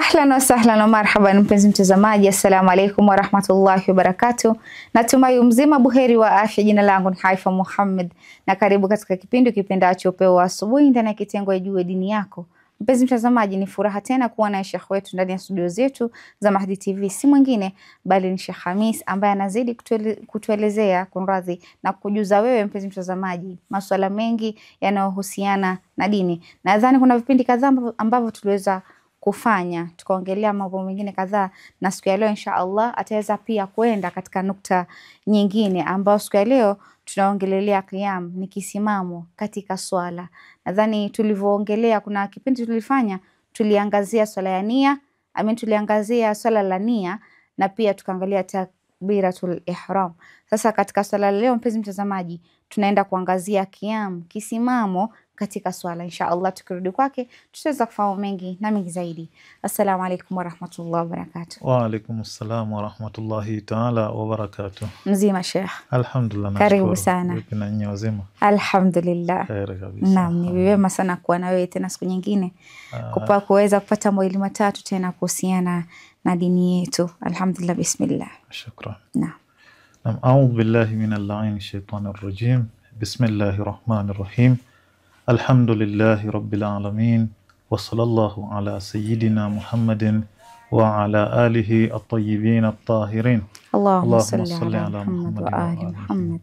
Ahlan wa sahlan wa marhaban mpenzi mtazamaji, assalamu alaikum wa rahmatullahi wa barakatuh. Natumai mzima buheri wa afya. Jina langu ni Haifa Muhammad na karibu katika kipindi kipendacho Upeo wa Asubuhi ndani ya kitengo ya Jua Dini Yako. Mpenzi mtazamaji, ni furaha tena kuwa na Sheikh wetu ndani ya studio zetu za Mahdi TV. Si mwingine bali ni Sheikh Hamis ambaye anazidi kutuelezea kunradhi na kujuza wewe mpenzi mtazamaji masuala mengi yanayohusiana na dini. Nadhani kuna vipindi kadhaa ambavyo tuliweza kufanya tukaongelea mambo mengine kadhaa, na siku ya leo insha Allah ataweza pia kwenda katika nukta nyingine ambayo siku ya leo tunaongelelea qiyam, ni kisimamo katika swala. Nadhani tulivyoongelea, kuna kipindi tulifanya tuliangazia swala ya nia, tuliangazia swala la nia na pia tukaangalia takbiratul ihram. Sasa katika swala leo mpenzi mtazamaji tunaenda kuangazia qiyam, kisimamo katika swala. Insha Allah tukirudi kwake tutaweza kufahamu mengi na mengi zaidi. Assalamu alaikum wa rahmatullahi wa barakatuh. Wa alaikum assalam wa rahmatullahi ta'ala wa barakatuh. Mzima Sheikh? Alhamdulillah. Karibu sana. Na nyinyi wazima? Alhamdulillah. Khair kabisa. Naam, ni vyema sana kuwa na wewe tena siku nyingine kuweza kupata mawili matatu tena kuhusiana na dini yetu. Alhamdulillah, bismillah. Shukran. Naam. A'udhu billahi minal la'inir shaitanir rajim. Bismillahir rahmanir rahim. Alhamdulillahi rabbil alamin wa sallallahu ala sayyidina Muhammadin wa ala alihi at-tayyibin at-tahirin. Allahumma salli ala Muhammad wa ali Muhammad.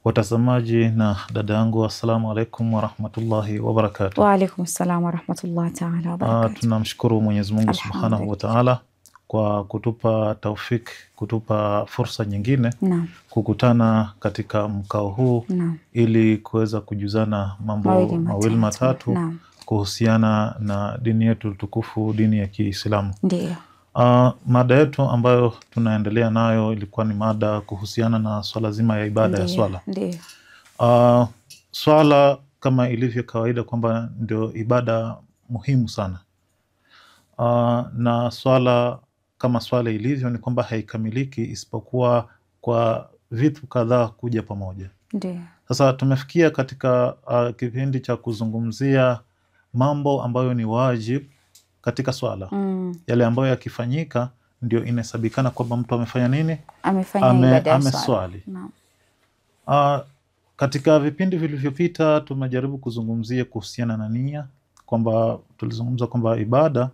Watazamaji na dada yangu, assalamu alaikum wa rahmatullahi wa barakatuh. Wa alaikum assalam wa rahmatullahi ta'ala wa barakatuh. Tunamshukuru Mwenyezi Mungu Subhanahu wa Ta'ala kwa kutupa taufik, kutupa fursa nyingine kukutana katika mkao huu ili kuweza kujuzana mambo mawili matatu kuhusiana na dini yetu tukufu, dini ya Kiislamu. Ndio. Mada yetu ambayo tunaendelea nayo ilikuwa ni mada kuhusiana na swala zima ya ibada ya swala. Ndio. Swala kama ilivyo kawaida kwamba ndio ibada muhimu sana. Na swala kama swala ilivyo ni kwamba haikamiliki isipokuwa kwa vitu kadhaa kuja pamoja. Ndio. Sasa tumefikia katika kipindi cha kuzungumzia mambo ambayo ni wajib katika swala. Yale ambayo yakifanyika ndio inahesabikana kwamba mtu amefanya nini? Ameswali. Katika vipindi vilivyopita tumejaribu kuzungumzia kuhusiana na nia, kwamba tulizungumza kwamba ibada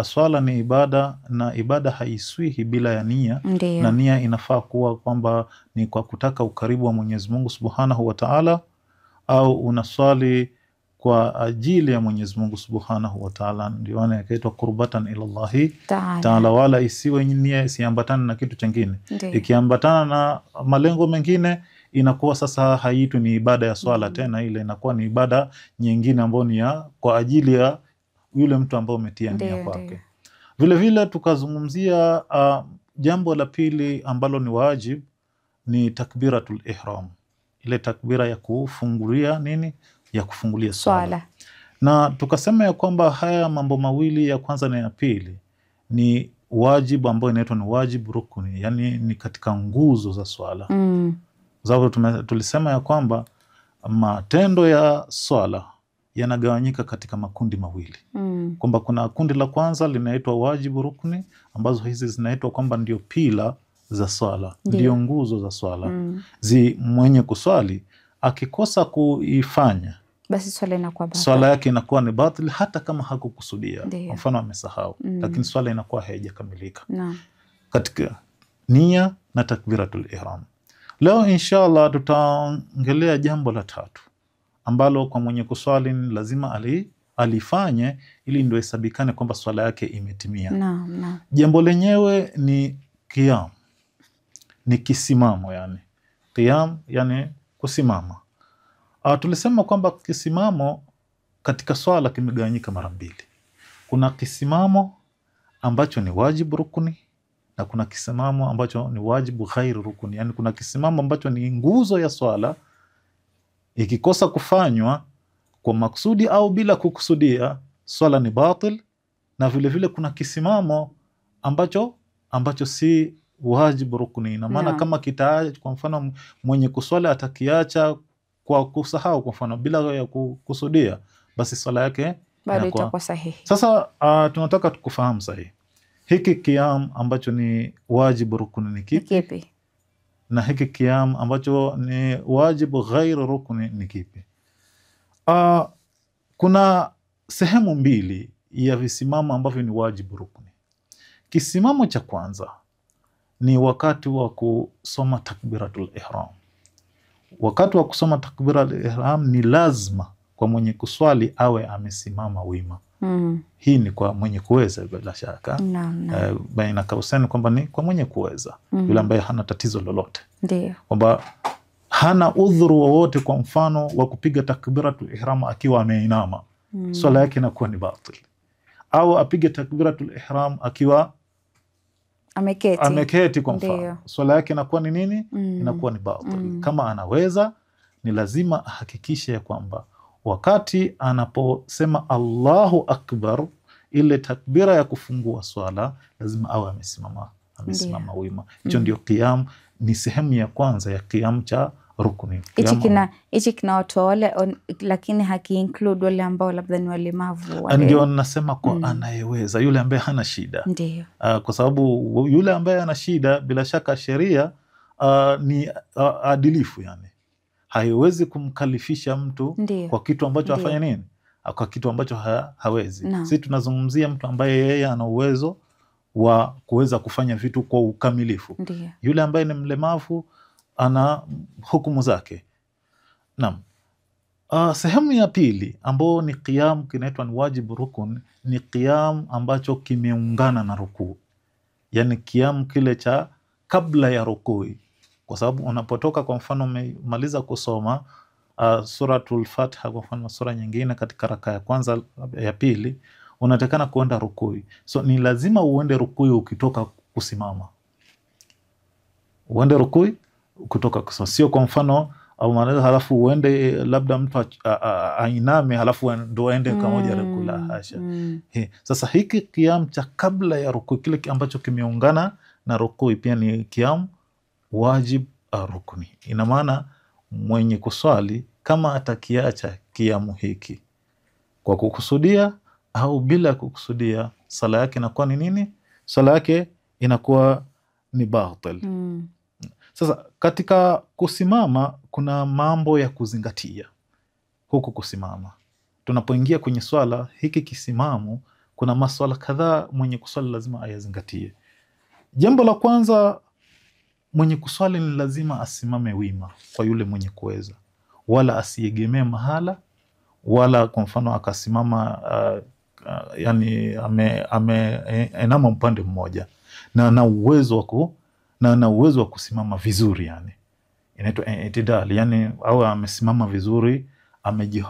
swala ni ibada na ibada haiswihi bila ya nia. Ndiyo. Na nia inafaa kuwa kwamba ni kwa kutaka ukaribu wa Mwenyezi Mungu Subhanahu wa Ta'ala, au unaswali kwa ajili ya Mwenyezi Mungu Subhanahu wa Ta'ala, ndio maana yakaitwa qurbatan ila Allah Ta'ala, wala isiwe nia isiambatana na kitu kingine. Ikiambatana na malengo mengine inakuwa sasa haitu ni ibada ya swala tena, ile inakuwa ni ibada nyingine ambayo ni kwa ajili ya yule mtu ambaye umetia nia kwake. Vile vile tukazungumzia jambo la pili ambalo ni wajib, ni takbiratul ihram, ile takbira ya kufungulia nini, ya kufungulia swala. Na tukasema ya kwamba haya mambo mawili, ya kwanza na ya pili, ni wajibu ambao inaitwa ni wajibu rukuni, yani ni katika nguzo za swala. Sababu tulisema ya kwamba matendo ya swala yanagawanyika katika makundi mawili. Kwamba kuna kundi la kwanza linaitwa wajibu rukni, ambazo hizi zinaitwa kwamba ndio pila za swala, ndio nguzo za swala. Mwenye kuswali akikosa kuifanya, basi swala yake inakuwa ni batil, hata kama hakukusudia. Kwa mfano amesahau, lakini swala inakuwa haijakamilika. Katika nia na takbiratul ihram, leo inshallah tutaongelea jambo la tatu ambalo kwa mwenye kuswali ni lazima alifanye ili ndio hesabikane kwamba swala yake imetimia. Jambo lenyewe ni qiyam, ni kisimamo. Yani qiyam yani kusimama. Tulisema kwamba kisimamo katika swala kimegawanyika mara mbili. Kuna kisimamo ambacho ni wajibu rukuni na kuna kisimamo ambacho ni wajibu ghairi rukuni. Yani kuna kisimamo ambacho ni nguzo ya swala, ikikosa kufanywa kwa maksudi au bila kukusudia, swala ni batil. Na vile vile kuna kisimamo ambacho si wajibu rukuni. Na maana kama kitaacha, kwa mfano mwenye kuswali atakiacha kwa kusahau, kwa mfano bila ya kukusudia, basi swala yake bado itakuwa sahihi. Sasa tunataka tukufahamu sahihi, hiki qiyam ambacho ni wajibu rukuni ni kipi? Na hiki qiyam ambacho ni wajibu ghairu rukuni ni kipi? Kuna sehemu mbili ya visimamo ambavyo ni wajibu rukuni. Kisimamo cha kwanza ni wakati wa kusoma takbiratul ihram. Wakati wa kusoma takbiratul ihram ni lazima kwa mwenye kuswali awe amesimama wima. Hii ni kwa mwenye kuweza bila shaka. Baina kausani kwamba ni kwa mwenye kuweza. Yule ambaye hana tatizo lolote. Ndio. Kwamba hana udhuru wowote, kwa mfano wa kupiga takbiratul ihram akiwa ameinama. Swala yake inakuwa ni batil. Au apige takbiratul ihram akiwa ameketi kwa mfano. Swala yake inakuwa ni nini? Inakuwa ni batil. Kama anaweza, ni lazima ahakikishe kwamba wakati anaposema Allahu Akbar, ile takbira ya kufungua swala, lazima awe amesimama wima. Hicho ndio qiyam, ni sehemu ya kwanza ya qiyam cha rukuni. Hichi kina watu wale, lakini haki include wale ambao labda ni walemavu. Ndio nasema kwa anayeweza, yule ambaye hana shida. Ndio. Kwa sababu yule ambaye ana shida, bila shaka sheria ni adilifu, yani haiwezi kumkalifisha mtu kwa kitu ambacho afanya nini, kwa kitu ambacho hawezi. Sisi tunazungumzia mtu ambaye yeye ana uwezo wa kuweza kufanya vitu kwa ukamilifu. Yule ambaye ni mlemavu ana hukumu zake. Naam. Sehemu ya pili ambao ni qiyam kinaitwa ni wajibu rukun, ni qiyam ambacho kimeungana na rukuu. Yani qiyam kile cha kabla ya rukuu. Kwa sababu unapotoka, kwa mfano umemaliza kusoma suratul Fatiha, kwa mfano sura nyingine katika raka ya kwanza ya pili, unatakana kuenda rukuu. So ni lazima uende rukuu ukitoka kusimama. Uende rukuu kutoka kusimama. Sio kwa mfano au maana halafu uende labda mtu ainame halafu ndo aende kamoja rukuu, la hasha. Sasa hiki qiyam cha kabla ya rukuu, kile ambacho kimeungana na rukuu, pia ni qiyam wajib rukuni. Ina maana mwenye kuswali kama atakiacha kiamu hiki kwa kukusudia au bila kukusudia, sala yake inakuwa ni nini? Sala yake inakuwa ni batil. Sasa katika kusimama kuna mambo ya kuzingatia huku kusimama. Tunapoingia kwenye swala, hiki kisimamo kuna maswala kadhaa mwenye kuswali lazima ayazingatie. Jambo la kwanza, mwenye kuswali ni lazima asimame wima kwa yule mwenye kuweza, wala asiegemee mahala, wala kwa mfano akasimama yani enama upande mmoja, na ana uwezo wa kusimama vizuri, yani inaitwa itidal, yani au amesimama vizuri,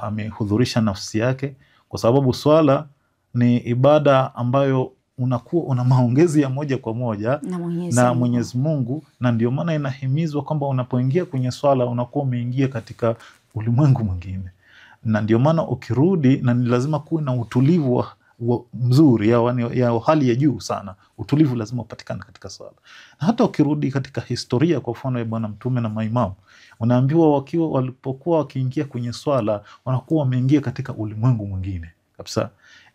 amehudhurisha nafsi yake, kwa sababu swala ni ibada ambayo unakuwa una maongezi ya moja kwa moja na Mwenyezi Mungu, na ndio maana inahimizwa kwamba unapoingia kwenye swala unakuwa umeingia katika ulimwengu mwingine, na ndio maana ukirudi, na ni lazima kuwe na utulivu mzuri ya hali ya juu sana. Utulivu lazima upatikane katika swala. Na hata ukirudi katika historia, kwa mfano ya Bwana Mtume na maimamu, unaambiwa walipokuwa wakiingia kwenye swala wanakuwa wameingia katika ulimwengu mwingine kabisa.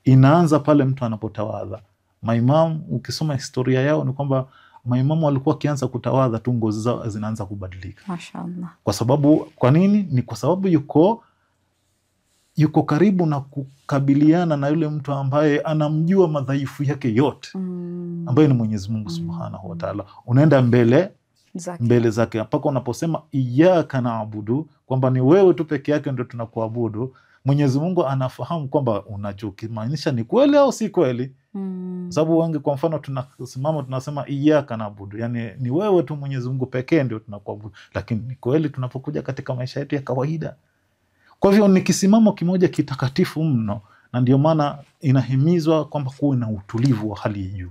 Inaanza pale mtu anapotawadha. Maimamu, ukisoma historia yao, ni kwamba maimamu walikuwa wakianza kutawadha tu ngozi zao zinaanza kubadilika. Mashaallah. Kwa sababu, kwa nini? Ni kwa sababu yuko karibu na kukabiliana na yule mtu ambaye anamjua madhaifu yake yote, ambaye ni Mwenyezi Mungu Subhanahu wa Ta'ala. Unaenda mbele zake mpaka unaposema iyyaka na'budu, kwamba ni wewe tu peke yake ndio tunakuabudu. Mwenyezi Mungu anafahamu kwamba unachokimaanisha ni kweli au si kweli. Sababu wengi, kwa mfano, tunasimama tunasema iyyaka na'budu, yani ni wewe tu Mwenyezi Mungu pekee ndio tunakuabudu, lakini ni kweli tunapokuja katika maisha yetu ya kawaida. Kwa hivyo ni kisimamo kimoja kitakatifu mno, na ndio maana inahimizwa kwamba kuwe na utulivu wa hali ya juu,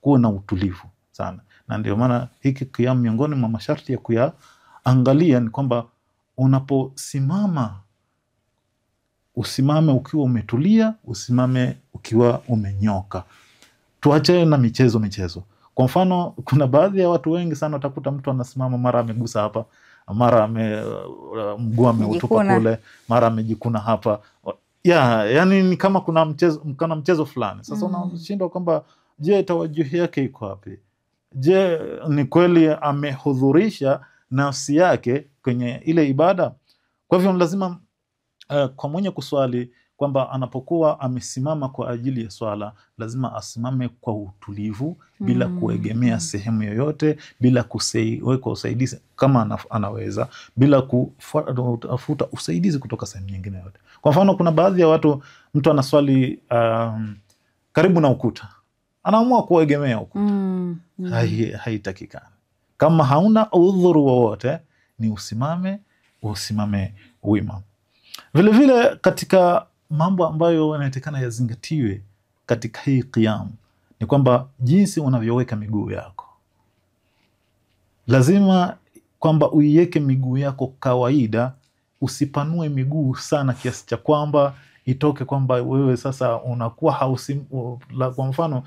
kuwe na utulivu sana. Na ndio maana hiki qiyam, miongoni mwa masharti ya kuyaangalia ni kwamba unaposimama usimame ukiwa umetulia, usimame ukiwa umenyoka. Tuache na michezo. Kwa mfano, kuna baadhi ya watu wengi sana utakuta mtu anasimama mara amegusa hapa, mara mguu ameutupa kule, mara amejikuna hapa. yani ni kama kuna mchezo fulani. Sasa unashindwa kwamba je, tawajuhi yake iko wapi? Je, ni kweli amehudhurisha nafsi yake kwenye ile ibada? Kwa hivyo lazima kwa mwenye kuswali kwamba anapokuwa amesimama kwa ajili ya swala lazima asimame kwa utulivu bila kuegemea sehemu yoyote, bila kuweka usaidizi kama anaweza, bila kufuta usaidizi kutoka sehemu nyingine yote. Kwa mfano, kuna baadhi ya watu, mtu anaswali karibu na ukuta, anaamua kuegemea ukuta. Haitakikani. Kama hauna udhuru wowote, ni usimame wima. Vile vile katika mambo ambayo yanatakikana yazingatiwe katika hii qiyam ni kwamba jinsi unavyoweka miguu yako, lazima kwamba uiweke miguu yako kawaida, usipanue miguu sana kiasi cha kwamba itoke kwamba wewe sasa unakuwa kwa mfano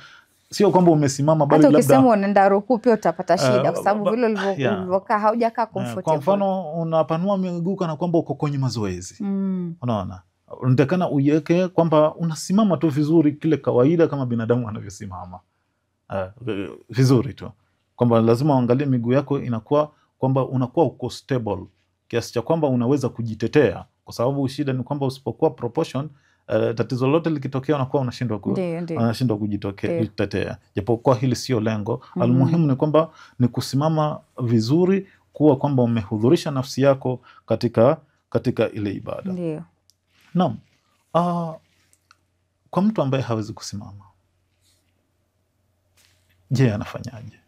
sio kwamba umesimama bali labda hata ukisema unaenda rukuu pia utapata shida kwa sababu vile ulivyokaa haujakaa comfortable. Kwa mfano unapanua miguu kana kwamba uko kwenye mazoezi. Unaona? Unatakana uiweke kwamba unasimama tu vizuri kile kawaida kama binadamu anavyosimama. Vizuri tu. Kwamba lazima uangalie miguu yako inakuwa kwamba unakuwa uko stable kiasi cha kwamba unaweza kujitetea, kwa sababu shida ni kwamba usipokuwa proportion, tatizo lote likitokea unakuwa unashindwa kujitetea. Japokuwa hili sio lengo. Almuhimu ni kwamba ni kusimama vizuri, kuwa kwamba umehudhurisha nafsi yako katika ile ibada. Ndio. Naam. Kwa mtu ambaye hawezi kusimama, je, anafanyaje?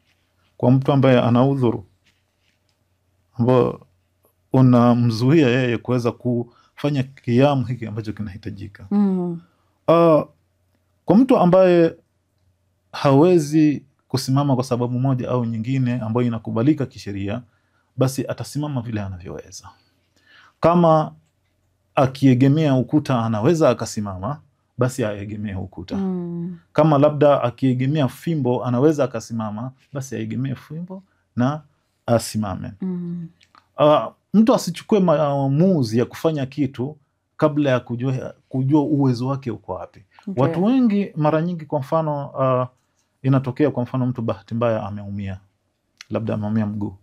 Kwa mtu ambaye ana udhuru ambao unamzuia yeye kuweza kufanya kiamu hiki ambacho kinahitajika. Kwa mtu ambaye hawezi kusimama kwa sababu moja au nyingine ambayo inakubalika kisheria, basi atasimama vile anavyoweza. Kama akiegemea ukuta anaweza akasimama, basi aegemee ukuta. Kama labda akiegemea fimbo anaweza akasimama, basi aegemee fimbo na asimame. Mtu asichukue maamuzi ya kufanya kitu kabla ya kujua uwezo wake uko wapi. Okay. Watu wengi mara nyingi, kwa mfano inatokea kwa mfano mtu bahati mbaya ameumia, labda ameumia mguu.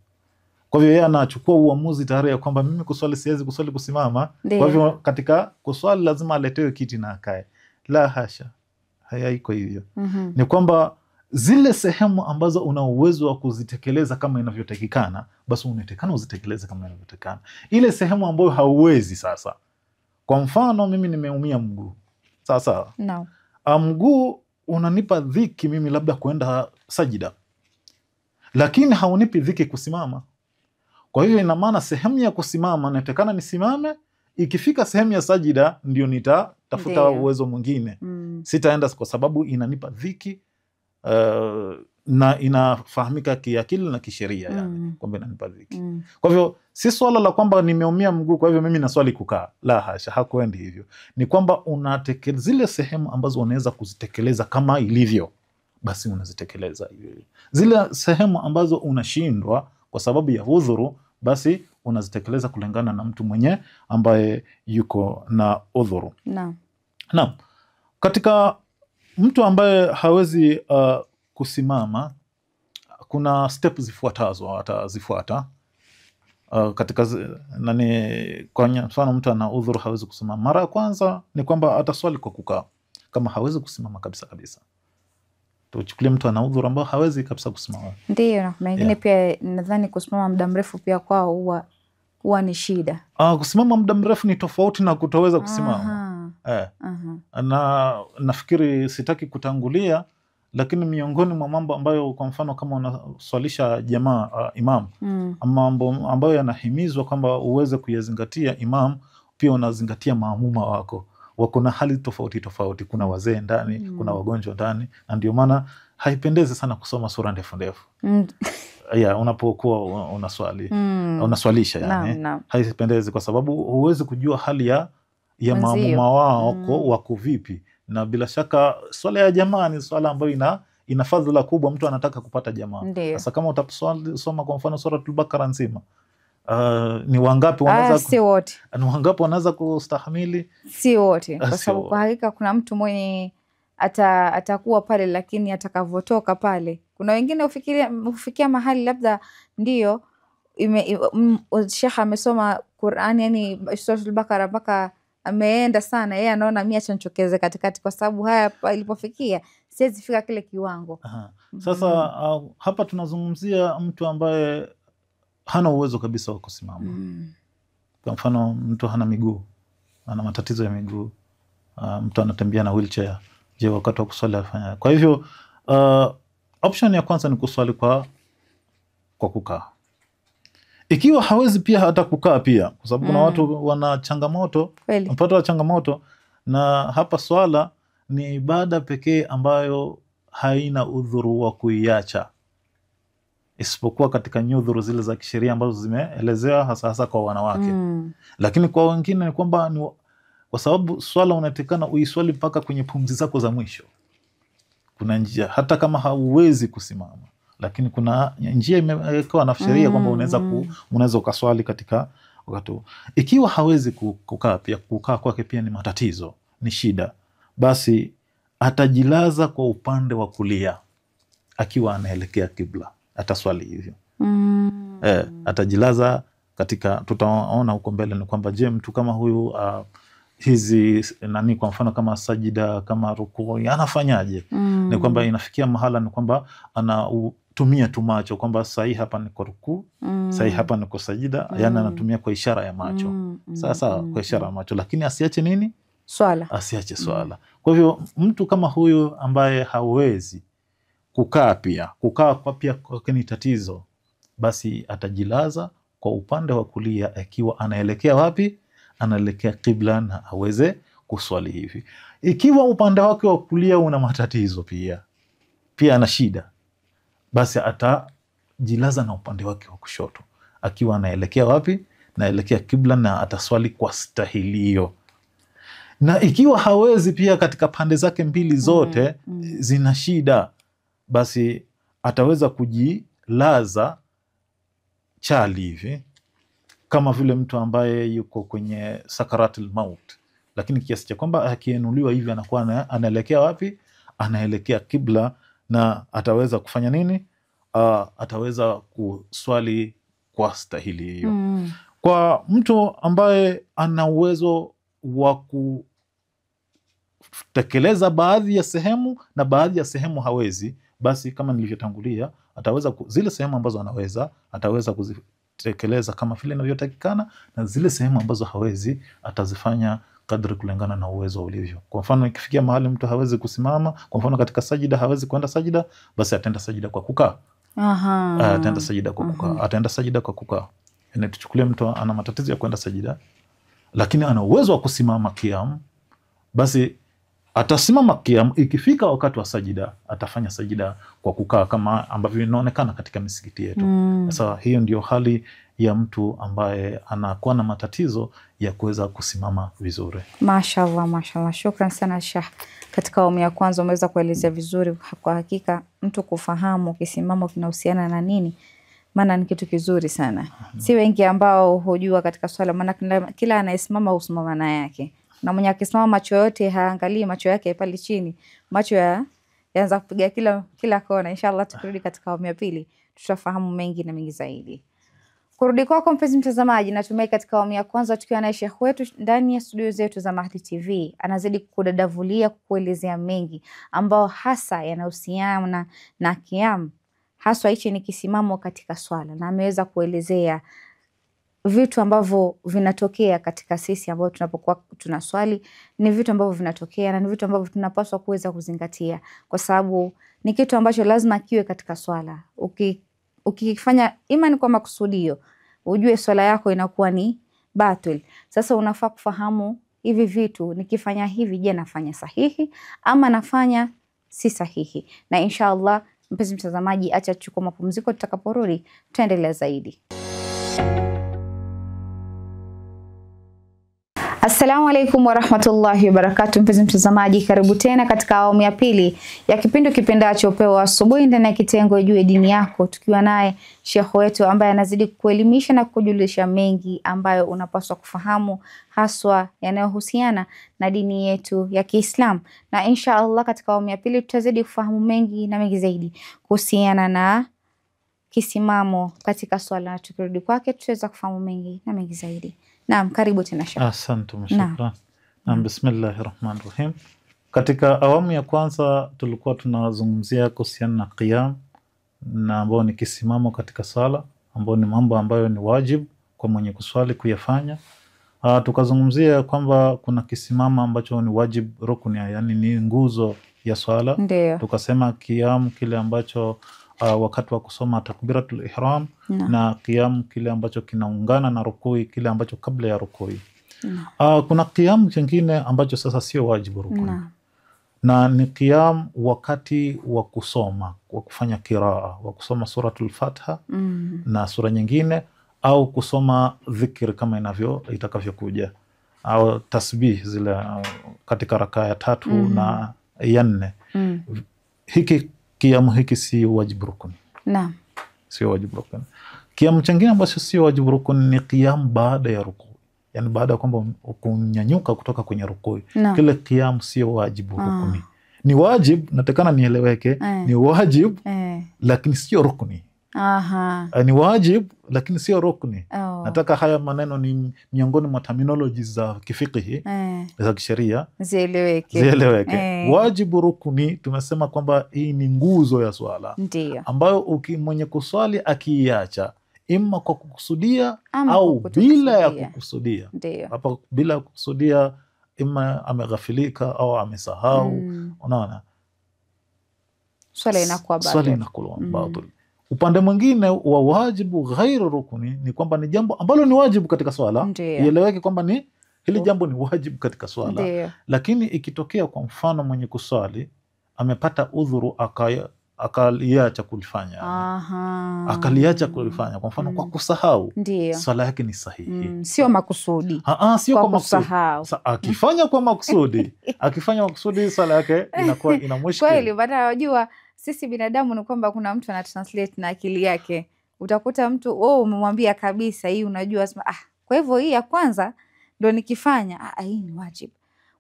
Kwa hivyo yeye anachukua uamuzi tayari ya kwamba mimi kuswali siwezi kuswali kusimama. Kwa hivyo katika kuswali lazima aletewe kiti na akae. La hasha. Haiko hivyo. Ni kwamba zile sehemu ambazo una uwezo wa kuzitekeleza kama inavyotakikana, basi unatakana uzitekeleze kama inavyotakikana. Ile sehemu ambayo hauwezi sasa. Kwa mfano mimi nimeumia mguu. Sasa no. Mguu unanipa dhiki mimi labda kuenda sajida, lakini haunipi dhiki kusimama. Kwa hivyo ina maana sehemu ya kusimama natakana nisimame, ikifika sehemu ya sajida ndio nitatafuta uwezo mwingine. Sitaenda kwa sababu inanipa dhiki na inafahamika kiakili na kisheria, yani kwamba inanipa dhiki. Kwa hivyo si swala la kwamba nimeumia mguu kwa hivyo mimi naswali kukaa. La hasha, hakuendi hivyo. Ni kwamba unatekeleza zile sehemu ambazo unaweza kuzitekeleza kama ilivyo, basi unazitekeleza hivyo. Zile sehemu ambazo unashindwa kwa sababu ya udhuru, basi unazitekeleza kulingana na mtu mwenye ambaye yuko na udhuru. Naam. Katika mtu ambaye hawezi kusimama, kuna step zifuatazo atazifuata. Katika kwa mfano mtu ana udhuru hawezi kusimama. Mara ya kwanza ni kwamba ataswali kwa kukaa kama hawezi kusimama kabisa. Tuchukulie mtu ana udhuru ambao hawezi kabisa kusimama. Ndio, na mengine pia nadhani kusimama muda mrefu pia kwao huwa ni shida. Kusimama muda mrefu ni tofauti na kutoweza kusimama. Na nafikiri sitaki kutangulia, lakini miongoni mwa mambo ambayo kwa mfano kama unaswalisha jamaa imam, mambo ambayo yanahimizwa kwamba uweze kuyazingatia imam, pia unazingatia maamuma wako. Wako na hali tofauti. Kuna wazee ndani, kuna wagonjwa ndani, na ndio maana haipendezi sana kusoma sura ndefu. Unapokuwa unaswalisha yani. Haipendezi kwa sababu huwezi kujua hali ya maamuma wako wako vipi. Na bila shaka swala ya jamaa ni swala ambayo ina fadhila kubwa, mtu anataka kupata jamaa. Sasa kama utasoma kwa mfano Suratul Bakara nzima, Ni wangapi wanaweza si wote. Ni wangapi wanaweza kustahimili? Si wote, kwa sababu kwa hakika kuna mtu mwenye atakuwa pale, lakini atakavotoka pale, kuna wengine hufikia mahali labda ndio Sheikh amesoma Qur'an, yani Suratul Baqara mpaka ameenda sana, yeye anaona mimi acha nichokeze katikati, kwa sababu haya ilipofikia siwezi fika kile kiwango. Sasa hapa tunazungumzia mtu ambaye hana uwezo kabisa wa kusimama. Kwa mfano mtu hana miguu, ana matatizo ya miguu, mtu anatembea na wheelchair. Je, wakati wa kuswali afanya? Kwa hivyo option ya kwanza ni kuswali kwa kukaa. Ikiwa hawezi pia hata kukaa pia, kwa sababu kuna watu wana changamoto, mpata wa changamoto, na hapa swala ni ibada pekee ambayo haina udhuru wa kuiacha, isipokuwa katika nyudhuru zile za kisheria ambazo zimeelezewa hasa kwa wanawake. Lakini kwa wengine ni kwamba kwa sababu swala unatakana uiswali mpaka kwenye pumzi zako za mwisho. Kuna njia hata kama hauwezi kusimama, lakini kuna njia imewekewa na sheria kwamba unaweza ukaswali katika wakati. Ikiwa hawezi kukaa, pia kukaa kwake pia ni matatizo, ni shida, basi atajilaza kwa upande wa kulia akiwa anaelekea kibla, ataswali hivyo. Atajilaza katika, tutaona huko mbele ni kwamba je, mtu kama huyu hizi kwa mfano kama sajida, kama rukuu, anafanyaje? Ni kwamba inafikia mahala ni kwamba anatumia tu macho, kwamba sahi hapa niko rukuu, sahi hapa niko sajida, yani anatumia kwa ishara ya macho. Sasa kwa ishara ya macho, lakini asiache nini? Swala. Asiache swala. Kwa hivyo mtu kama huyu ambaye hawezi kukaa, pia kukaa kwa ni tatizo, basi atajilaza kwa upande wa kulia akiwa anaelekea wapi? Anaelekea kibla, na aweze kuswali hivi. Ikiwa upande wake wa kulia una matatizo pia ana shida, basi atajilaza na upande wake wa kushoto akiwa anaelekea wapi? Naelekea kibla, na ataswali kwa stahilio. Na ikiwa hawezi pia katika pande zake mbili zote zina shida, basi ataweza kujilaza chali hivi, kama vile mtu ambaye yuko kwenye sakaratul maut, lakini kiasi cha kwamba akienuliwa hivi anakuwa anaelekea wapi? Anaelekea kibla, na ataweza kufanya nini? Ataweza kuswali kwa stahili hiyo. Kwa mtu ambaye ana uwezo wa kutekeleza baadhi ya sehemu na baadhi ya sehemu hawezi, basi kama nilivyotangulia, ataweza zile sehemu ambazo anaweza, ataweza kuzitekeleza kama vile inavyotakikana, na zile sehemu ambazo hawezi atazifanya kadri kulingana na uwezo ulivyo. Kwa mfano ikifikia mahali mtu hawezi kusimama, kwa mfano katika sajida hawezi kwenda sajida, basi ataenda sajida kwa kukaa. Ataenda sajida kwa kukaa. Ataenda sajida kwa kukaa. Yani tuchukulie mtu ana matatizo ya kwenda sajida, lakini ana uwezo wa kusimama kiam, basi atasimama kiam. Ikifika wakati wa sajida, atafanya sajida kwa kukaa, kama ambavyo inaonekana katika misikiti yetu. Sasa hiyo ndio hali ya mtu ambaye anakuwa na matatizo ya kuweza kusimama vizuri. Mashallah, mashallah. Shukran sana Sheikh. Katika awamu ya kwanza umeweza kuelezea vizuri. Kwa hakika mtu kufahamu kisimamo kinahusiana na nini, maana ni kitu kizuri sana. Si wengi ambao hujua katika swala, maana kila anayesimama husimama na yake. Na mwenye akisimama macho yote haangalii macho yake pale chini, macho yaanza kupiga kila kona. Inshallah tukirudi katika awamu ya pili tutafahamu mengi na mengi zaidi. Kurudi kwako mpenzi mtazamaji, natumai katika awamu ya kwanza tukiwa na Sheikh wetu ndani ya studio zetu za Mahdi TV, anazidi kudadavulia, kukuelezea mengi ambao hasa yanahusiana na kiam, haswa hichi ni kisimamo katika swala, na ameweza kuelezea vitu ambavyo vinatokea katika sisi ambao tunapokuwa tunaswali, ni vitu ambavyo vinatokea na ni vitu ambavyo tunapaswa kuweza kuzingatia, kwa sababu ni kitu ambacho lazima kiwe katika swala. Ukifanya imani kwa makusudio, ujue swala yako inakuwa ni batil. Sasa unafaa kufahamu hivi vitu, nikifanya hivi, je, nafanya sahihi ama nafanya si sahihi? Na inshallah mpenzi mtazamaji, acha tuchukue mapumziko, tutakaporudi tutaendelea zaidi. Assalamu alaikum warahmatullahi wabarakatuh. Mpenzi mtazamaji, karibu tena katika awamu ya pili ya kipindi kipendacho Upeo wa Asubuhi ndani ya kitengo Jue Dini Yako, tukiwa naye Sheikh wetu ambaye anazidi kuelimisha na kujulisha mengi ambayo unapaswa kufahamu, haswa yanayohusiana na dini yetu ya Kiislamu. Na insha Allah katika awamu ya pili tutazidi kufahamu mengi na mengi zaidi kuhusiana na kisimamo katika swala, na tukirudi kwake tutaweza kufahamu mengi na mengi zaidi. Naam, karibu tena Sheikh. Asante, shukran. Naam, bismillahirrahmanirrahim. Katika awamu ya kwanza tulikuwa tunazungumzia kuhusiana na qiyam, na ambao ni kisimamo katika sala, ambao ni mambo ambayo ni wajibu kwa mwenye kuswali kuyafanya. Tukazungumzia kwamba kuna kisimamo ambacho ni wajibu rukni, yani ni nguzo ya swala. Ndiyo. Tukasema qiyam kile ambacho wakati wa kusoma takbiratul ihram, na qiyam kile ambacho kinaungana na rukui, kile ambacho kabla ya rukui. Kuna qiyam kingine ambacho sasa sio wajibu rukuni, na ni qiyam wakati wa kusoma, wa kufanya kiraa, wa kusoma suratul Fatiha na sura nyingine, au kusoma dhikri kama itakavyokuja, au tasbih zile katika rakaa ya 3 na ya 4. Hiki kiamu hiki si wajibu rukuni. Naam. Sio wajibu rukuni. Kiamu chengine ambacho sio wajibu rukuni ni kiamu baada ya rukuu. Yani baada ya kwamba kunyanyuka kutoka kwenye rukuu. Kile kiamu sio wajibu rukuni. Ni wajibu, natakana nieleweke, ni wajibu lakini sio rukuni. Ni wajibu lakini sio rukuni. Nataka haya maneno ni miongoni mwa terminology za kifikihi za kisheria zieleweke. Wajibu rukuni tumesema kwamba hii ni nguzo ya swala. Ndiyo. Ambayo mwenye kuswali akiiacha ima kwa kukusudia au bila ya kukusudia. Hapa bila ya kukusudia ima ameghafilika au amesahau. Unaona, swala inakuwa batil. Upande mwingine wa wajibu ghairu rukuni ni kwamba ni jambo ambalo ni wajibu katika swala. Ieleweke kwamba ni hili jambo ni wajibu katika swala. Ndiyo. Lakini ikitokea kwa mfano mwenye kuswali amepata udhuru akaliacha kulifanya. Akaliacha kulifanya kwa mfano kwa kusahau. Ndiyo. Swala yake ni sahihi. Sio makusudi. Sio kwa makusudi. Akifanya kwa makusudi, akifanya makusudi swala yake inakuwa ina mushkil. Kweli, baada wajua sisi binadamu ni kwamba kuna mtu ana translate na akili yake. Utakuta mtu umemwambia kabisa hii unajua, sema kwa hivyo hii ya kwanza ndo nikifanya hii ni wajibu.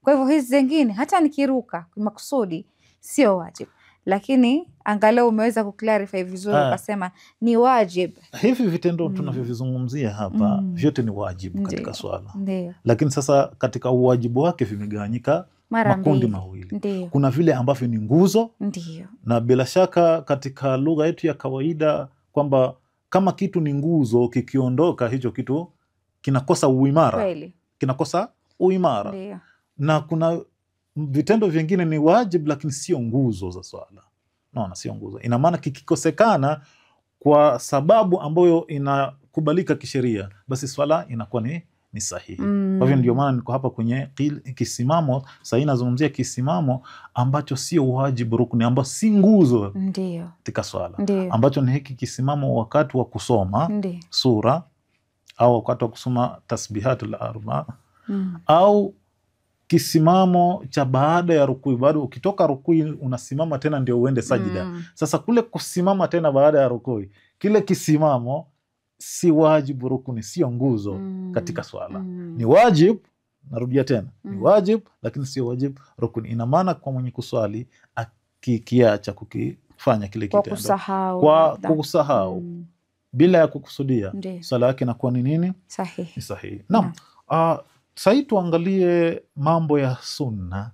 Kwa hivyo hizi zingine hata nikiruka kwa makusudi sio wajibu. Lakini angalau umeweza kuclarify vizuri ukasema ni wajibu. Hivi vitendo tunavyovizungumzia hapa vyote ni wajibu katika swala. Lakini sasa katika uwajibu wake vimegawanyika makundi mawili. Kuna vile ambavyo ni nguzo. Ndiyo. Na bila shaka katika lugha yetu ya kawaida kwamba kama kitu ni nguzo, kikiondoka hicho kitu kinakosa uimara. Kweli. Kinakosa uimara. Ndiyo. Na kuna vitendo vingine ni wajibu lakini sio nguzo za swala. Naona sio nguzo. Ina maana kikikosekana kwa sababu ambayo inakubalika kisheria, basi swala inakuwa ni sahihi. Kwa hivyo ndio maana niko hapa kwenye kisimamo. Sasa nazungumzia kisimamo ambacho sio wajibu rukuni, ambacho si nguzo katika swala. Ambacho ni hiki kisimamo wakati wa kusoma sura, au wakati wa kusoma tasbihatul arba, au kisimamo cha baada ya rukui. Baada ukitoka rukui unasimama tena ndio uende sajida. Sasa kule kusimama tena baada ya rukui, kile kisimamo si wajibu rukuni, sio nguzo katika swala. Ni wajibu, narudia tena, ni wajibu lakini sio wajibu rukuni. Ina maana kwa mwenye kuswali akikiacha kukifanya kile kitendo kwa kusahau bila ya kukusudia, swala yake inakuwa ni nini? Sahihi. Ni sahihi. Naam. Sasa tuangalie mambo ya sunna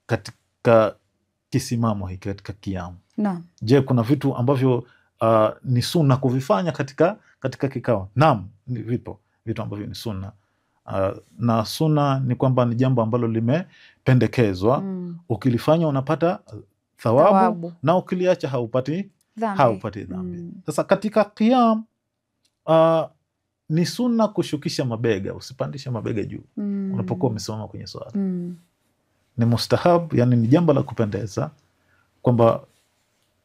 katika kisimamo hiki, katika kiamu. Je, kuna vitu ambavyo ni sunna kuvifanya katika kikao? Naam, vipo vitu ambavyo ni sunna. Na sunna ni kwamba ni jambo ambalo limependekezwa. Ukilifanya unapata thawabu na ukiliacha haupati dhambi. Sasa katika qiyam ni sunna kushukisha mabega, usipandishe mabega juu unapokuwa umesimama kwenye swala. Ni mustahab, yani ni jambo la kupendeza kwamba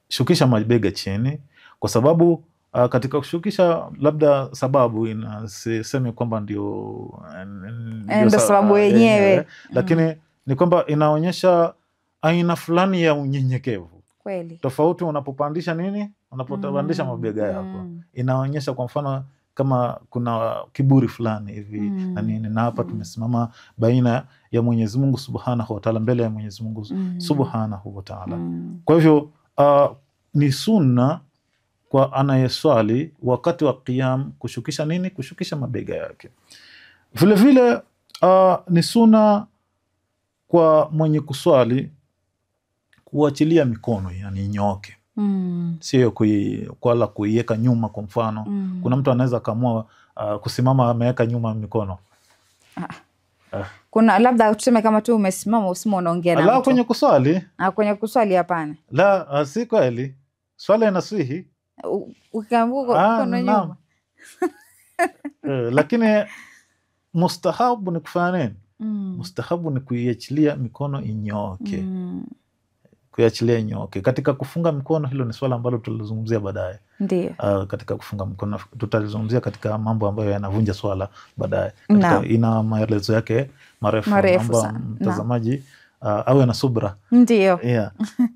shukisha mabega chini, kwa sababu katika kushukisha labda sababu inaseme kwamba ndio sababu yenyewe, lakini ni kwamba inaonyesha aina fulani ya unyenyekevu. Kweli. Tofauti unapopandisha nini? Unapopandisha mabega yako. Inaonyesha kwa mfano kama kuna kiburi fulani hivi na nini, na hapa tumesimama baina ya Mwenyezi Mungu Subhanahu wa Ta'ala, mbele ya Mwenyezi Mungu Subhanahu wa Ta'ala. Kwa hivyo ni sunna kwa anayeswali wakati wa qiyam kushukisha nini? Kushukisha mabega yake. Vile vile ni sunna kwa mwenye kuswali kuachilia mikono, yani inyoke. Sio kwa kuiweka nyuma. Kwa mfano kuna mtu anaweza kaamua kusimama ameweka nyuma mikono. Kuna labda tuseme kama tu umesimama usimo unaongea na mtu. Kwenye kuswali? Kwenye kuswali hapana. La, si kweli. Swala inaswihi. Ukiambuka kuna nyuma. Lakini mustahabu ni kufanya nini? Mustahabu ni kuiachilia mikono inyoke. Kuiachilia inyoke. Katika kufunga mikono, hilo ni swala ambalo tulizungumzia baadaye. Ndio. Katika kufunga mikono tutalizungumzia katika mambo ambayo yanavunja swala baadaye. Ina maelezo yake marefu mtazamaji awe na subra. Ndio.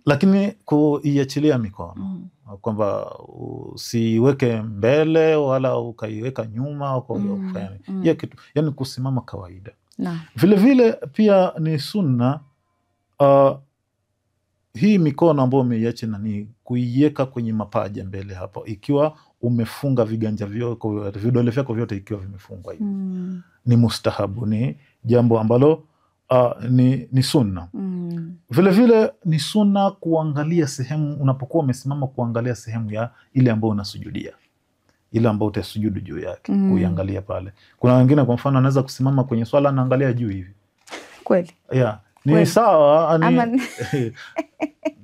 Lakini kuiachilia mikono kwamba usiweke mbele wala ukaiweka nyuma au kufanya kitu, yani kusimama kawaida. Vile vile pia ni sunna hii mikono ambayo umeiacha ni kuiweka kwenye mapaja mbele hapo, ikiwa umefunga viganja vyako, vidole vyako vyote ikiwa vimefungwa hivi. Ni mustahabu, ni jambo ambalo ni sunna. Vile vile ni sunna kuangalia sehemu unapokuwa umesimama, kuangalia sehemu ya ile ambayo unasujudia, ile ambayo utasujudu juu yake, kuiangalia pale. Kuna wengine kwa mfano anaweza kusimama kwenye swala anaangalia juu hivi. Kweli. Ni sawa,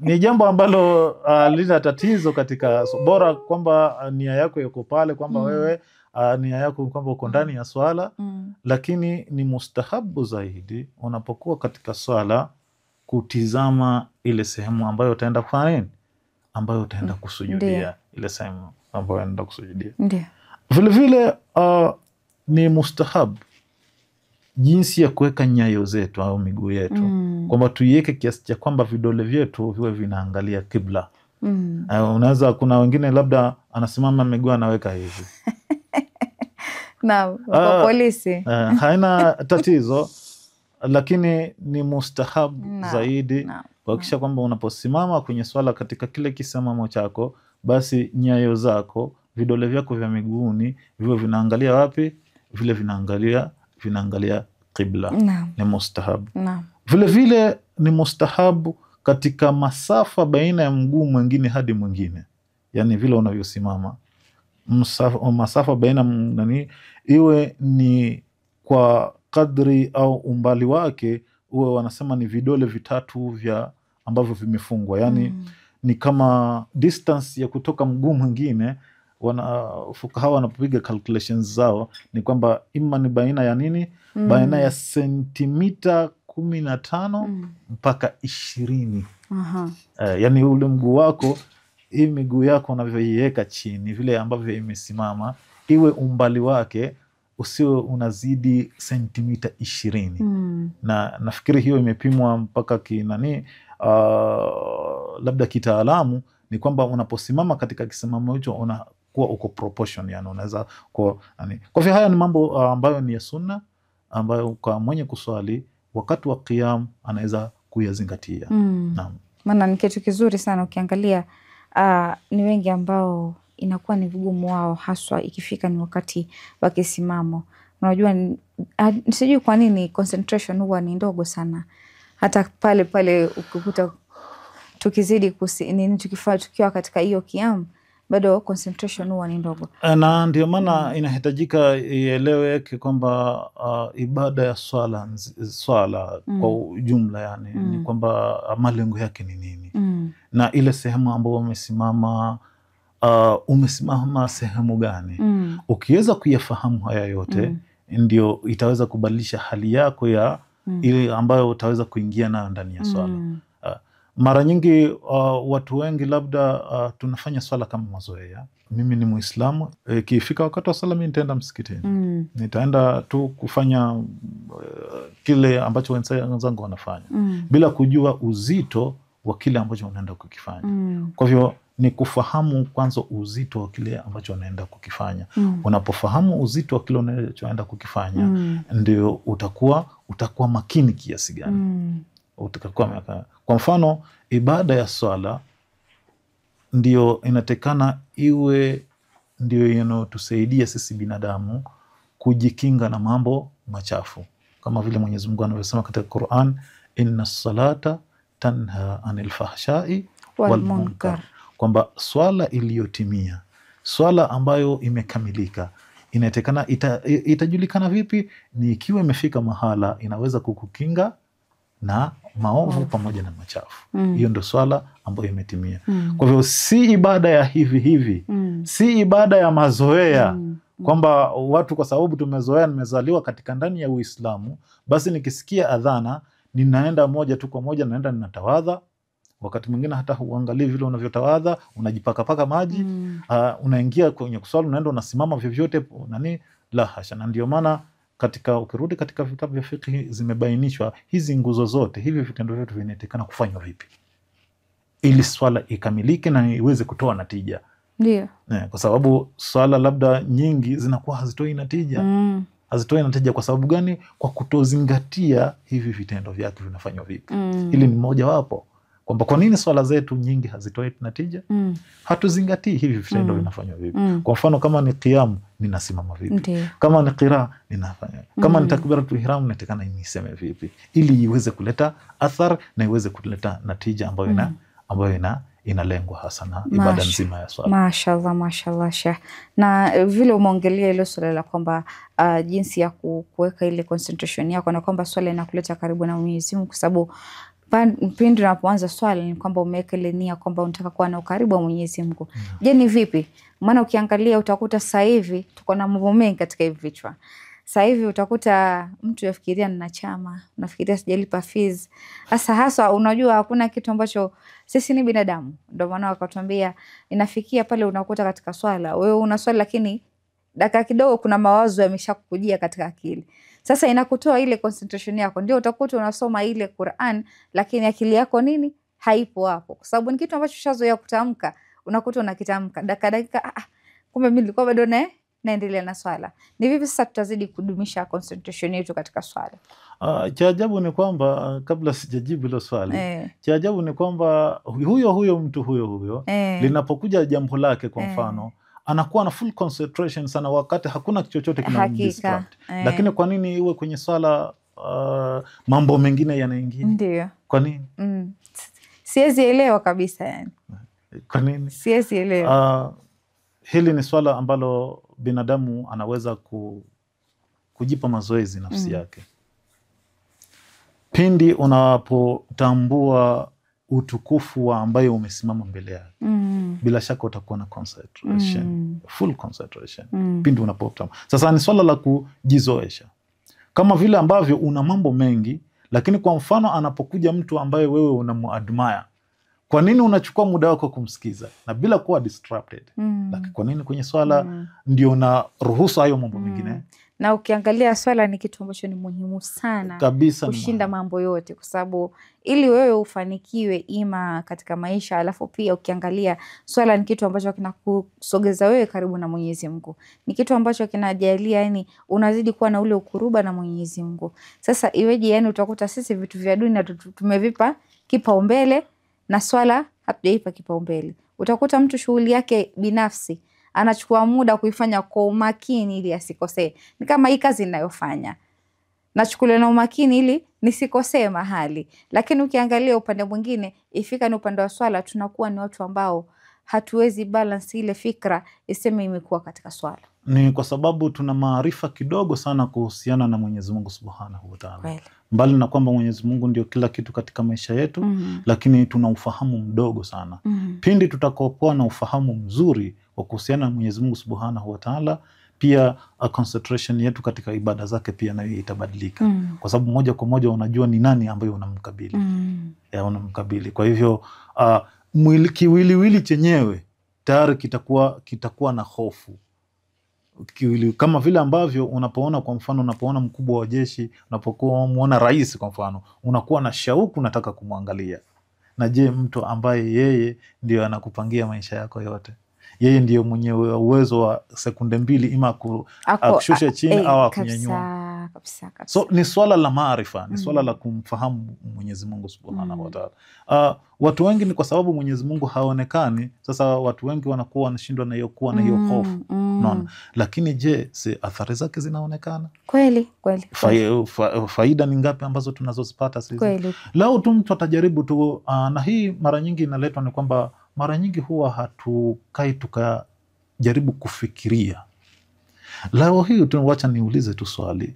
ni jambo ambalo lina tatizo katika, bora kwamba nia yako yuko pale, kwamba wewe nia yako kwamba uko ndani ya swala. Lakini ni mustahabu zaidi unapokuwa katika swala kutizama ile sehemu ambayo utaenda kufanya nini, ambayo utaenda kusujudia. Ile sehemu ambayo utaenda kusujudia. Vile vile ni mustahabu jinsi ya kuweka nyayo zetu au miguu yetu, kwamba tuiweke kiasi cha kwamba vidole vyetu viwe vinaangalia kibla. Unaweza, kuna wengine labda anasimama miguu anaweka hivi. Kwa polisi haina tatizo, lakini ni mustahabu zaidi kuhakikisha kwamba unaposimama kwenye swala, katika kile kisimamo chako, basi nyayo zako, vidole vyako vya miguuni viwe vinaangalia wapi? Vile vinaangalia qibla. Ni mustahabu. Vile vile ni mustahabu katika masafa baina ya mguu mwingine hadi mwingine, yani vile unavyosimama, masafa baina iwe ni kwa kadri au umbali wake uwe wanasema ni vidole vitatu vya ambavyo vimefungwa, yani ni kama distance ya kutoka mguu mwingine. Fukaha wanapopiga calculations zao ni kwamba ima ni baina ya nini, baina ya sentimita 15 mpaka 20. Yani ule mguu wako, hii miguu yako unavyoiweka chini, vile ambavyo imesimama, iwe umbali wake usiwe unazidi sentimita 20. Na nafikiri hiyo imepimwa mpaka kinani, labda kitaalamu, ni kwamba unaposimama katika kisimamo hicho unakuwa uko proportion, yani unaweza kwa hivyo haya ni mambo ambayo ni ya sunna, ambayo kwa mwenye kuswali wakati wa qiyam anaweza kuyazingatia. Naam. Maana ni kitu kizuri sana ukiangalia, ni wengi ambao inakuwa ni vigumu wao, haswa ikifika ni wakati wa kisimamo. Unajua sijui kwa nini concentration huwa ni ndogo sana, hata pale ukikuta tukizidi tukiwa katika hiyo qiyam, bado concentration huwa ni ndogo. Na ndio maana inahitajika ieleweke kwamba ibada ya swala kwa ujumla, yani ni kwamba malengo yake ni nini, na ile sehemu ambayo umesimama sehemu gani. Ukiweza kuyafahamu haya yote, ndio itaweza kubadilisha hali yako ya ile ambayo utaweza kuingia nayo ndani ya swala. Mara nyingi watu wengi labda tunafanya swala kama mazoea. Mimi ni Muislamu, ikifika wakati wa sala mimi nitaenda msikitini. Nitaenda tu kufanya kile ambacho wenzangu wanafanya bila kujua uzito wa kile ambacho unaenda kukifanya. Kwa hivyo ni kufahamu kwanza uzito wa kile ambacho unaenda kukifanya. Unapofahamu uzito wa kile unachoenda kukifanya, ndio utakuwa makini kiasi gani. Kwa mfano, ibada ya swala ndio inatekana iwe ndio inayotusaidia sisi binadamu kujikinga na mambo machafu, kama vile Mwenyezi Mungu anavyosema katika Qur'an, inna salata tanha anil fahshai wal munkar, kwamba swala iliyotimia, swala ambayo imekamilika, inatekana itajulikana vipi? Ni ikiwa imefika mahala inaweza kukukinga na maovu pamoja na machafu. Hiyo ndio swala ambayo imetimia. Kwa hivyo si ibada ya hivi, si ibada ya mazoea, kwamba watu kwa sababu tumezoea, nimezaliwa katika ndani ya Uislamu, basi nikisikia adhana ninaenda moja tu kwa moja, naenda ninatawadha. Wakati mwingine hata huangalii vile unavyotawadha, unajipaka paka maji, unaingia kwenye kuswali, unaenda unasimama vyovyote la hasha. Na ndio maana ukirudi katika vitabu vya fiqh zimebainishwa hizi nguzo zote, hivi vitendo vyote vinatakana kufanywa vipi ili swala ikamilike na iweze kutoa natija. Ndio. Kwa sababu swala labda nyingi zinakuwa hazitoi natija. Hazitoi natija kwa sababu gani? Kwa kutozingatia hivi vitendo vyake vinafanywa vipi. Hili ni moja wapo kwamba kwa nini swala zetu nyingi hazitoi natija? Hatuzingatii hivi vitendo vinafanywa vipi. Kwa mfano, kama ni qiyam, ninasimama vipi? Kama ni qiraa, ninafanya. Kama ni takbiratul ihram, natakana niseme vipi ili iweze kuleta athar na iweze kuleta natija ambayo inalengwa hasa na ibada nzima ya swala. Mashallah, mashallah Sheikh. Na vile umeongelea ile swala la kwamba jinsi ya kuweka ile concentration yako na kwamba swala inakuleta karibu na Mwenyezi Mungu, kwa sababu pindi unapoanza swala ni kwamba umeweka ile nia kwamba unataka kuwa na ukaribu wa Mwenyezi Mungu. Je, ni vipi? Maana ukiangalia utakuta sasa hivi tuko na mambo mengi katika hivi vichwa. Sasa hivi utakuta mtu yafikiria nina chama, unafikiria sijalipa fees. Hasa unajua hakuna kitu ambacho, sisi ni binadamu. Ndio maana wakatuambia inafikia pale unakuta katika swala, wewe una swali lakini dakika kidogo kuna mawazo yameshakujia katika akili. Sasa inakutoa ile concentration yako. Ndio utakuta unasoma ile Qur'an lakini akili yako haipo hapo. Kwa sababu ni kitu ambacho ushazoea kutamka, unakuta unakitamka dakika kumbe mimi nilikuwa bado naendelea na swala. Ni vipi sasa tutazidi kudumisha concentration yetu katika swala? Cha ajabu ni kwamba kabla sijajibu hilo swali, cha ajabu ni kwamba mtu huyo linapokuja jambo lake, kwa mfano anakuwa na full concentration sana wakati hakuna chochote kinamdistract. Lakini kwa nini iwe kwenye swala mambo mengine yanaingia? Ndio. Kwa nini? Siwezi elewa kabisa yani. Kwa nini? Siwezi elewa. Hili ni swala ambalo binadamu anaweza kujipa mazoezi nafsi yake. Pindi unapotambua utukufu wa ambaye umesimama mbele yake, bila shaka utakuwa na concentration, full concentration. Pindi unapotambua. Sasa ni swala la kujizoesha. Kama vile ambavyo una mambo mengi, lakini kwa mfano anapokuja mtu ambaye wewe unamuadmire, kwa nini unachukua muda wako kumsikiza na bila kuwa disrupted? Lakini kwa nini kwenye swala ndio na ruhusa hayo mambo mengine? Na ukiangalia swala ni kitu ambacho ni muhimu sana kabisa kushinda mambo yote, kwa sababu ili wewe ufanikiwe ima katika maisha, alafu pia ukiangalia swala ni kitu ambacho kinakusogeza wewe karibu na Mwenyezi Mungu. Ni kitu ambacho kinajalia yani unazidi kuwa na ule ukuruba na Mwenyezi Mungu. Sasa iweje yani utakuta sisi vitu vya dunia tumevipa kipaumbele na swala hatujaipa kipaumbele. Utakuta mtu shughuli yake binafsi anachukua muda kuifanya kwa umakini ili asikosee. Ni kama hii kazi ninayofanya, nachukulia na umakini ili nisikosee mahali. Lakini ukiangalia upande mwingine, ifika ni upande wa swala, tunakuwa ni watu ambao hatuwezi balance ile fikra iseme imekuwa katika swala. Ni kwa sababu tuna maarifa kidogo sana kuhusiana na Mwenyezi Mungu Subhanahu wa Ta'ala. Mbali na kwamba Mwenyezi Mungu ndio kila kitu katika maisha yetu, lakini tuna ufahamu mdogo sana. Pindi tutakapokuwa na ufahamu mzuri wa kuhusiana na Mwenyezi Mungu Subhanahu wa Ta'ala, pia concentration yetu katika ibada zake pia nayo itabadilika. Kwa sababu moja kwa moja unajua ni nani ambaye unamkabili. unamkabili. Kwa hivyo kiwiliwili chenyewe tayari kitakuwa na hofu. Kama vile ambavyo unapoona, kwa mfano, unapoona mkubwa wa jeshi, unapokuwa muona rais kwa mfano, unakuwa na shauku, unataka kumwangalia. Na je, mtu ambaye yeye ndio anakupangia maisha yako yote, yeye ndio mwenye uwezo wa sekunde mbili ima akushushe chini au akunyanyua. So ni swala la maarifa, ni swala la kumfahamu Mwenyezi Mungu Subhanahu wa Ta'ala. Watu wengi ni kwa sababu Mwenyezi Mungu haonekani, sasa watu wengi wanakuwa wanashindwa na hiyo kuwa na hiyo hofu. Lakini je, si athari zake zinaonekana? Kweli. Faida ni ngapi ambazo tunazozipata sisi? Lao tu mtu atajaribu tu, na hii mara nyingi inaletwa ni kwamba mara nyingi huwa hatukai tukajaribu kufikiria. Leo hii wacha niulize tu swali.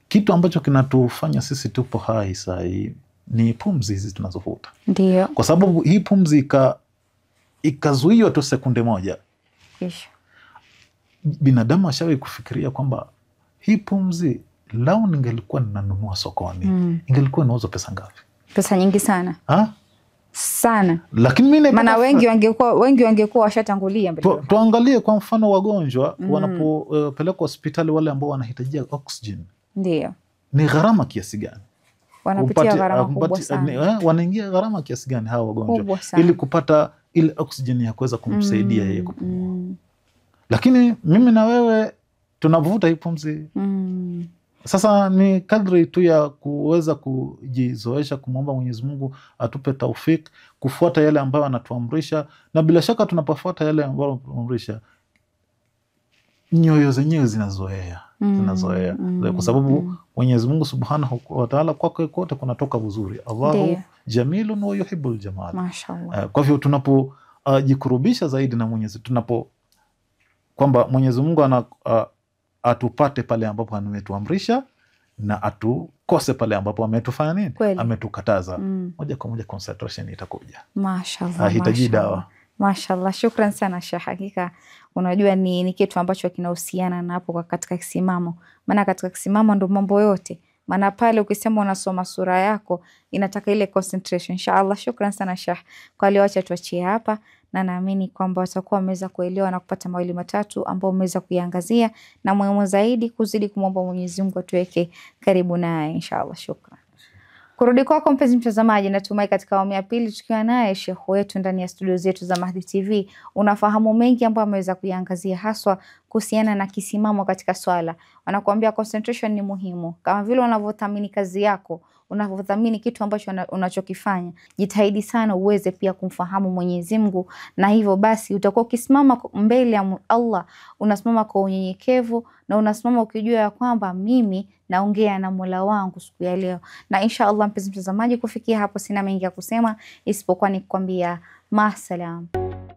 Kitu ambacho kinatufanya sisi tupo hai saa hii ni pumzi hizi tunazovuta. Ndio. Kwa sababu hii pumzi ikazuiwa tu sekunde moja. Binadamu ashawahi kufikiria kwamba hii pumzi lao ningelikuwa ninanunua sokoni, ingelikuwa inauzwa pesa ngapi? Pesa nyingi sana. Sana. Lakini mimi maana wengi wangekuwa washatangulia mbele. Tuangalie kwa mfano wagonjwa wanapopelekwa hospitali, wale ambao wanahitajia oxygen. Ndio. Ni gharama kiasi gani? Wanapitia gharama kubwa sana. Wanaingia gharama kiasi gani hawa wagonjwa ili kupata ile oxygen ya kuweza kumsaidia yeye kupumua. Lakini mimi na wewe tunavuta hii pumzi. Sasa ni kadri tu ya kuweza kujizoesha kumwomba Mwenyezi Mungu atupe taufik kufuata yale ambayo anatuamrisha, na bila shaka tunapofuata yale ambayo anatuamrisha, nyoyo zenyewe zinazoea. Kwa sababu Mwenyezi Mungu Subhanahu wa Ta'ala, kwake kote kunatoka uzuri. Allahu jamilun wa yuhibbul jamal. Mashaallah. Kwa hivyo tunapojikurubisha zaidi na Mwenyezi, kwamba Mwenyezi Mungu atupate pale ambapo ametuamrisha na atukose pale ambapo ametufanya nini? Ametukataza. Moja kwa moja concentration itakuja. Mashaallah. Hahitaji dawa. Mashaallah, shukran sana Sheikh. Hakika unajua ni kitu ambacho kinahusiana na hapo katika kisimamo. Maana katika kisimamo ndo mambo yote. Maana pale ukisema unasoma sura yako inataka ile concentration. Inshallah, shukran sana Sheikh. Kwa leo acha tuachie hapa, na naamini kwamba watakuwa wameweza kuelewa na kupata mawili matatu ambao umeweza kuiangazia, na muhimu zaidi kuzidi kumwomba Mwenyezi Mungu atuweke karibu naye inshallah. Shukran. Kurudi kwako mpenzi mtazamaji, natumai katika awamu ya pili tukiwa naye Sheikh wetu ndani ya studio zetu za Mahdi TV unafahamu mengi ambayo ameweza kuiangazia, haswa kuhusiana na kisimamo katika swala. Wanakuambia concentration ni muhimu. Kama vile unavyothamini kazi yako, unavyothamini kitu ambacho unachokifanya, jitahidi sana uweze pia kumfahamu Mwenyezi Mungu, na hivyo basi utakuwa ukisimama mbele ya Allah, unasimama kwa unyenyekevu na unasimama ukijua ya kwamba mimi naongea na Mola wangu siku ya leo. Na inshallah mpenzi mtazamaji, kufikia hapo sina mengi ya kusema isipokuwa ni kukwambia maasalam.